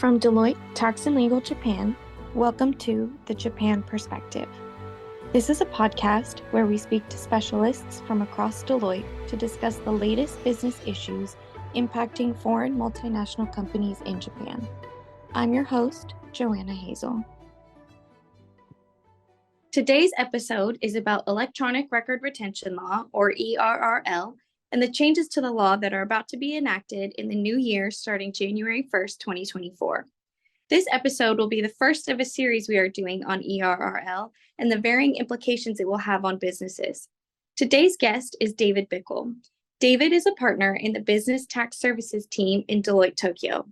From Deloitte Tax and Legal Japan, welcome to the Japan Perspective. This is a podcast where we speak to specialists from across Deloitte to discuss the latest business issues impacting foreign multinational companies in Japan. I'm your host, Joanna Hazel. Today's episode is about Electronic Record Retention Law, or ERRL, and the changes to the law that are about to be enacted in the new year starting January 1st, 2024. This episode will be the first of a series we are doing on ERRL and the varying implications it will have on businesses. Today's guest is David Bickle. David is a partner in the Business Tax Services team in Deloitte, Tokyo.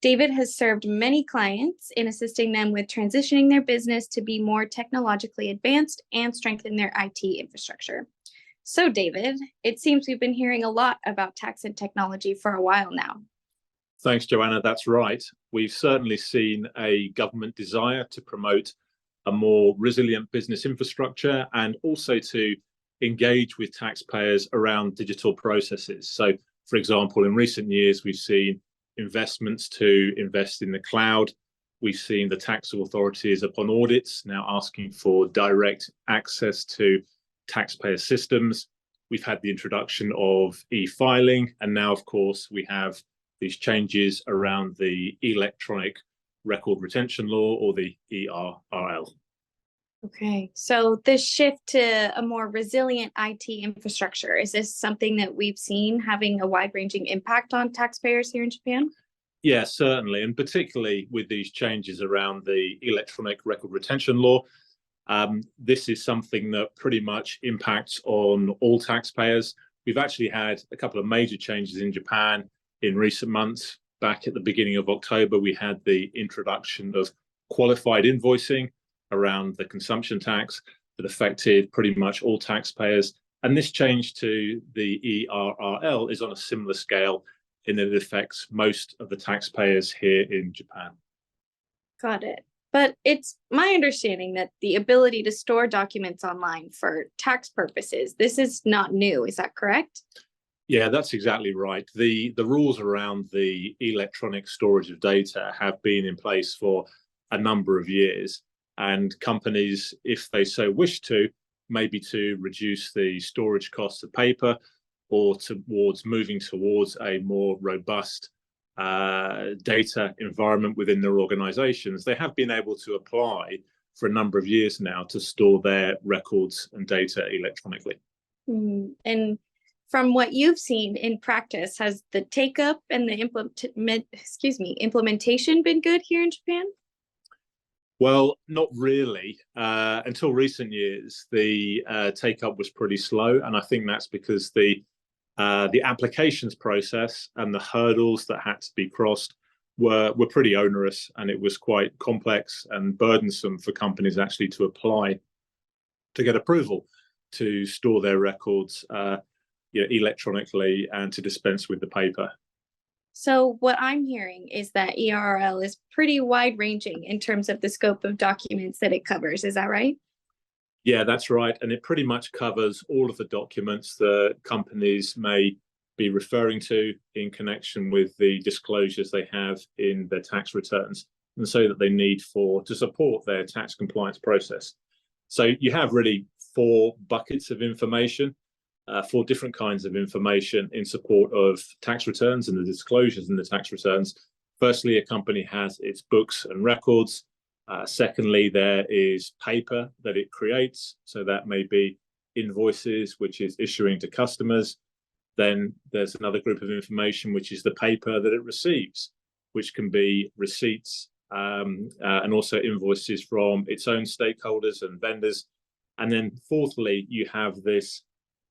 David has served many clients in assisting them with transitioning their business to be more technologically advanced and strengthen their IT infrastructure. So, David, it seems we've been hearing a lot about tax and technology for a while now. Thanks, Joanna. That's right. We've certainly seen a government desire to promote a more resilient business infrastructure and also to engage with taxpayers around digital processes. So, for example, in recent years, we've seen investments to invest in the cloud. We've seen the tax authorities upon audits now asking for direct access to taxpayer systems. We've had the introduction of e-filing, and now, of course, we have these changes around the Electronic Record Retention Law, or the ERRL. Okay, so this shift to a more resilient IT infrastructure, is this something that we've seen having a wide-ranging impact on taxpayers here in Japan? Yeah, certainly, and particularly with these changes around the Electronic Record Retention Law. This is something that pretty much impacts on all taxpayers. We've actually had a couple of major changes in Japan in recent months. Back at the beginning of October, we had the introduction of qualified invoicing around the consumption tax that affected pretty much all taxpayers. And this change to the ERRL is on a similar scale in that it affects most of the taxpayers here in Japan. Got it. But it's my understanding that the ability to store documents online for tax purposes, this is not new. Is that correct? Yeah, that's exactly right. The rules around the electronic storage of data have been in place for a number of years. And companies, if they so wish to, maybe to reduce the storage costs of paper or towards moving towards a more robust data environment within their organizations, they have been able to apply for a number of years now to store their records and data electronically. And from what you've seen in practice, has the take-up and the implementation been good here in Japan? Well, not really. Until recent years, the take-up was pretty slow, and I think that's because the applications process and the hurdles that had to be crossed were pretty onerous, and it was quite complex and burdensome for companies actually to apply to get approval to store their records electronically and to dispense with the paper. So what I'm hearing is that ERRL is pretty wide-ranging in terms of the scope of documents that it covers. Is that right? Yeah, that's right. And it pretty much covers all of the documents that companies may be referring to in connection with the disclosures they have in their tax returns, and so that they need to support their tax compliance process. So you have really four buckets of information, four different kinds of information in support of tax returns and the disclosures in the tax returns. Firstly, a company has its books and records. Secondly, there is paper that it creates. So that may be invoices, which is issuing to customers. Then there's another group of information, which is the paper that it receives, which can be receipts and also invoices from its own stakeholders and vendors. And then fourthly, you have this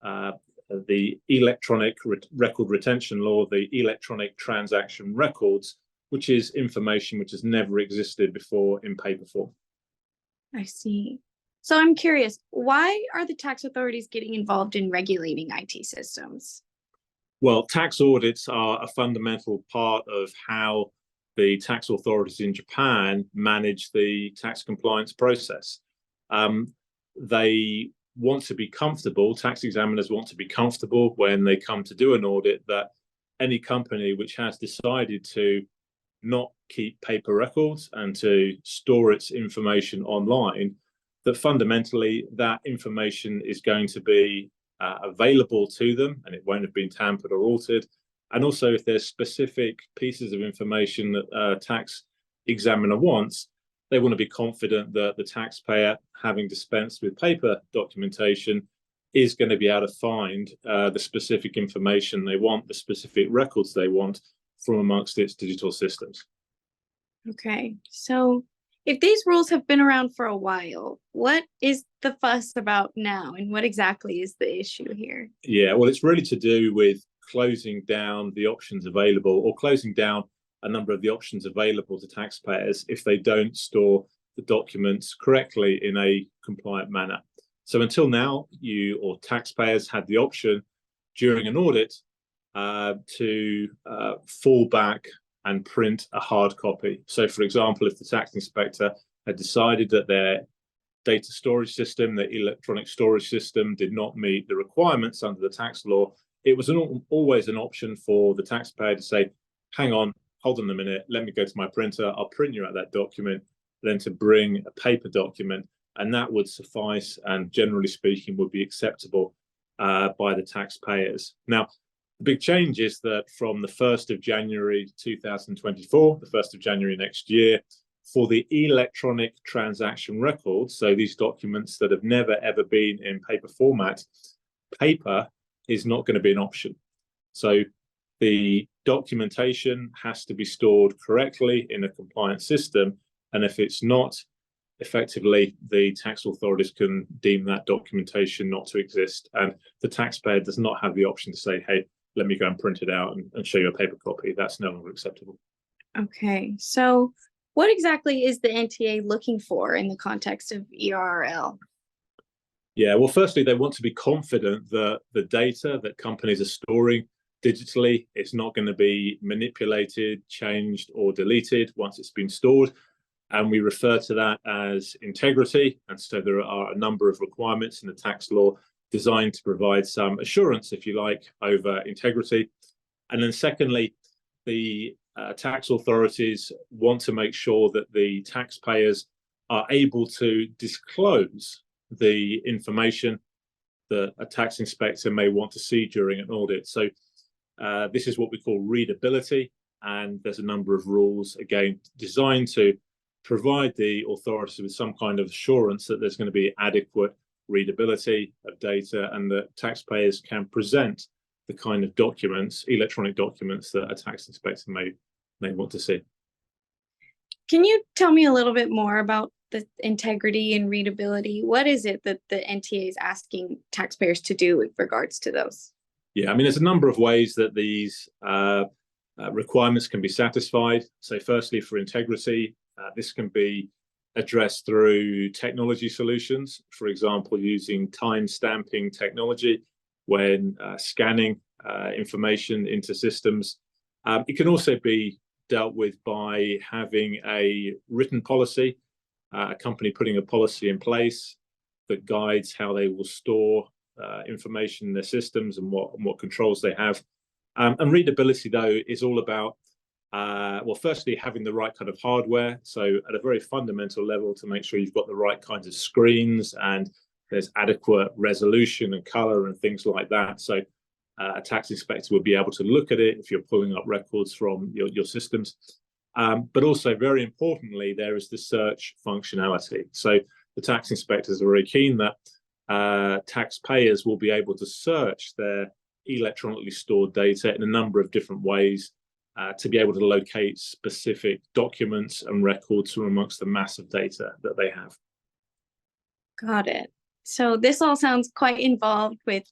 the Electronic Record Retention Law, the Electronic Transaction Records, which is information which has never existed before in paper form. I see. So I'm curious, why are the tax authorities getting involved in regulating IT systems? Well, tax audits are a fundamental part of how the tax authorities in Japan manage the tax compliance process. They want to be comfortable, tax examiners want to be comfortable when they come to do an audit, that any company which has decided to not keep paper records and to store its information online, that fundamentally that information is going to be available to them and it won't have been tampered or altered. And also, if there's specific pieces of information that a tax examiner wants, they want to be confident that the taxpayer, having dispensed with paper documentation, is going to be able to find the specific information they want, the specific records they want from amongst its digital systems. Okay, so if these rules have been around for a while, what is the fuss about now, and what exactly is the issue here? Yeah, well, it's really to do with closing down the options available, or closing down a number of the options available to taxpayers if they don't store the documents correctly in a compliant manner. So until now, you or taxpayers had the option during an audit to fall back and print a hard copy. So, for example, if the tax inspector had decided that their data storage system, their electronic storage system, did not meet the requirements under the tax law, it was always an option for the taxpayer to say, hang on, hold on a minute, let me go to my printer, I'll print you out that document, then to bring a paper document, and that would suffice and, generally speaking, would be acceptable by the taxpayers. Now, the big change is that from the 1st of January 2024, the 1st of January next year, for the electronic transaction records, so these documents that have never ever been in paper format, paper is not going to be an option. So the documentation has to be stored correctly in a compliant system, and if it's not, effectively the tax authorities can deem that documentation not to exist, and the taxpayer does not have the option to say, hey, let me go and print it out and show you a paper copy. That's no longer acceptable. Okay, so what exactly is the NTA looking for in the context of ERRL? Yeah, well, firstly, they want to be confident that the data that companies are storing digitally is not going to be manipulated, changed, or deleted once it's been stored. And we refer to that as integrity. And so there are a number of requirements in the tax law designed to provide some assurance, if you like, over integrity. And then secondly, the tax authorities want to make sure that the taxpayers are able to disclose the information that a tax inspector may want to see during an audit. So this is what we call readability, and there's a number of rules, again, designed to provide the authorities with some kind of assurance that there's going to be adequate readability of data and that taxpayers can present the kind of documents, electronic documents, that a tax inspector may want to see. Can you tell me a little bit more about the integrity and readability? What is it that the NTA is asking taxpayers to do with regards to those? Yeah, I mean, there's a number of ways that these requirements can be satisfied. So firstly, for integrity, this can be addressed through technology solutions, for example, using time stamping technology when scanning information into systems. It can also be dealt with by having a written policy, a company putting a policy in place that guides how they will store information in their systems and what controls they have. And readability, though, is all about well, firstly, having the right kind of hardware. So at a very fundamental level, to make sure you've got the right kinds of screens and there's adequate resolution and color and things like that. So a tax inspector will be able to look at it if you're pulling up records from your systems. But also, very importantly, there is the search functionality. So the tax inspectors are very keen that taxpayers will be able to search their electronically stored data in a number of different ways to be able to locate specific documents and records from amongst the mass of data that they have. Got it. So this all sounds quite involved with,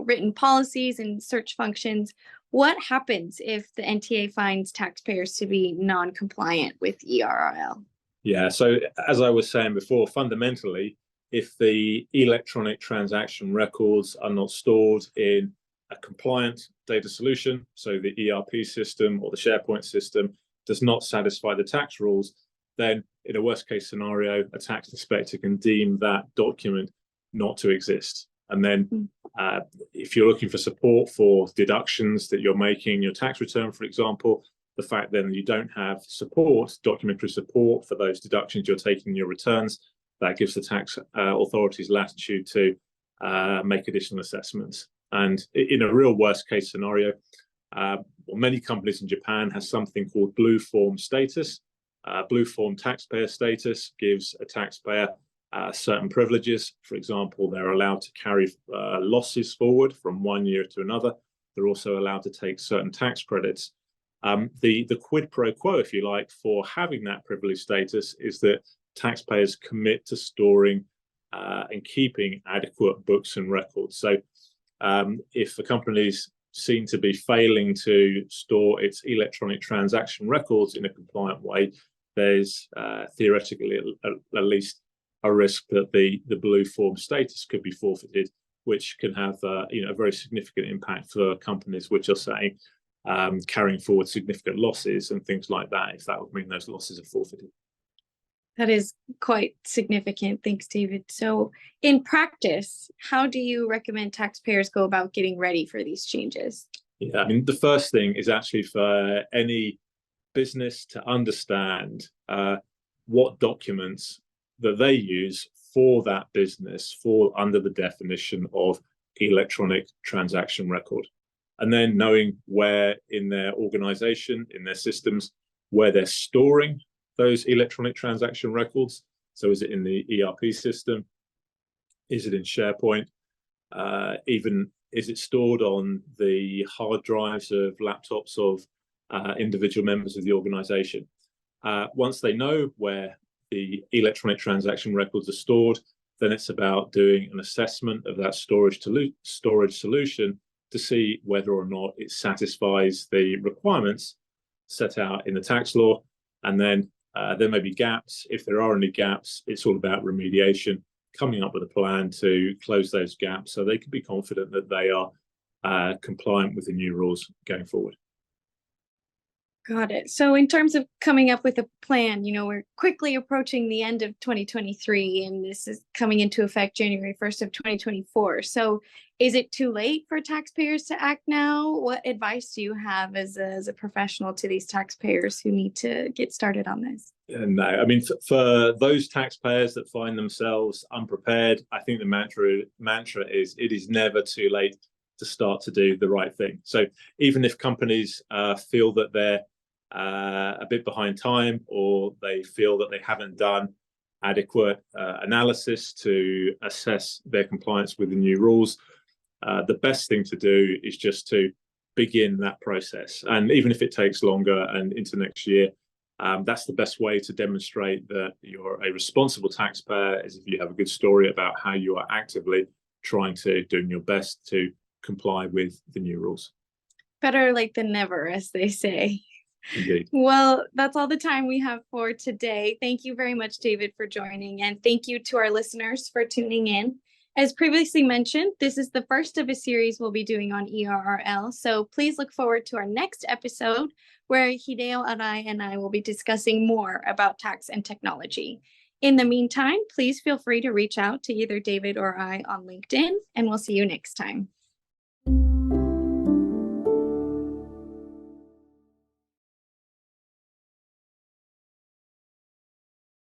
written policies and search functions. What happens if the NTA finds taxpayers to be non-compliant with ERRL? Yeah, so as I was saying before, fundamentally, if the electronic transaction records are not stored in a compliant data solution, so the ERP system or the SharePoint system does not satisfy the tax rules, then in a worst case scenario, a tax inspector can deem that document not to exist. And then if you're looking for support for deductions that you're making in your tax return, for example, the fact then that you don't have support, documentary support for those deductions you're taking in your returns, that gives the tax authorities latitude to make additional assessments. And in a real worst case scenario, many companies in Japan have something called blue form status. Blue form taxpayer status gives a taxpayer certain privileges. For example, they're allowed to carry losses forward from one year to another. They're also allowed to take certain tax credits. The quid pro quo, if you like, for having that privileged status is that taxpayers commit to storing and keeping adequate books and records. So if a company's seen to be failing to store its electronic transaction records in a compliant way, there's theoretically at least a risk that the blue form status could be forfeited, which can have a very significant impact for companies which are saying carrying forward significant losses and things like that, if that would mean those losses are forfeited. That is quite significant. Thanks, David. So in practice, how do you recommend taxpayers go about getting ready for these changes? Yeah, I mean, the first thing is actually for any business to understand what documents that they use for that business fall under the definition of electronic transaction record. And then knowing where in their organization, in their systems, where they're storing those electronic transaction records. So is it in the ERP system? Is it in SharePoint? Even is it stored on the hard drives of laptops of individual members of the organization? Once they know where the electronic transaction records are stored, then it's about doing an assessment of that storage solution to see whether or not it satisfies the requirements set out in the tax law. And then there may be gaps. If there are any gaps, it's all about remediation, coming up with a plan to close those gaps so they can be confident that they are compliant with the new rules going forward. Got it. So in terms of coming up with a plan, we're quickly approaching the end of 2023, and this is coming into effect January 1st of 2024. So is it too late for taxpayers to act now? What advice do you have as a professional to these taxpayers who need to get started on this? No, I mean, for those taxpayers that find themselves unprepared, I think the mantra is it is never too late to start to do the right thing. So even if companies feel that they're a bit behind time, or they feel that they haven't done adequate analysis to assess their compliance with the new rules, the best thing to do is just to begin that process. And even if it takes longer and into next year, that's the best way to demonstrate that you're a responsible taxpayer, is if you have a good story about how you are actively doing your best to comply with the new rules. Better late than never, as they say. Indeed. Well, that's all the time we have for today. Thank you very much, David, for joining, and thank you to our listeners for tuning in. As previously mentioned, this is the first of a series we'll be doing on ERRL, so please look forward to our next episode where Hideo Arai and I will be discussing more about tax and technology. In the meantime, please feel free to reach out to either David or I on LinkedIn, and we'll see you next time.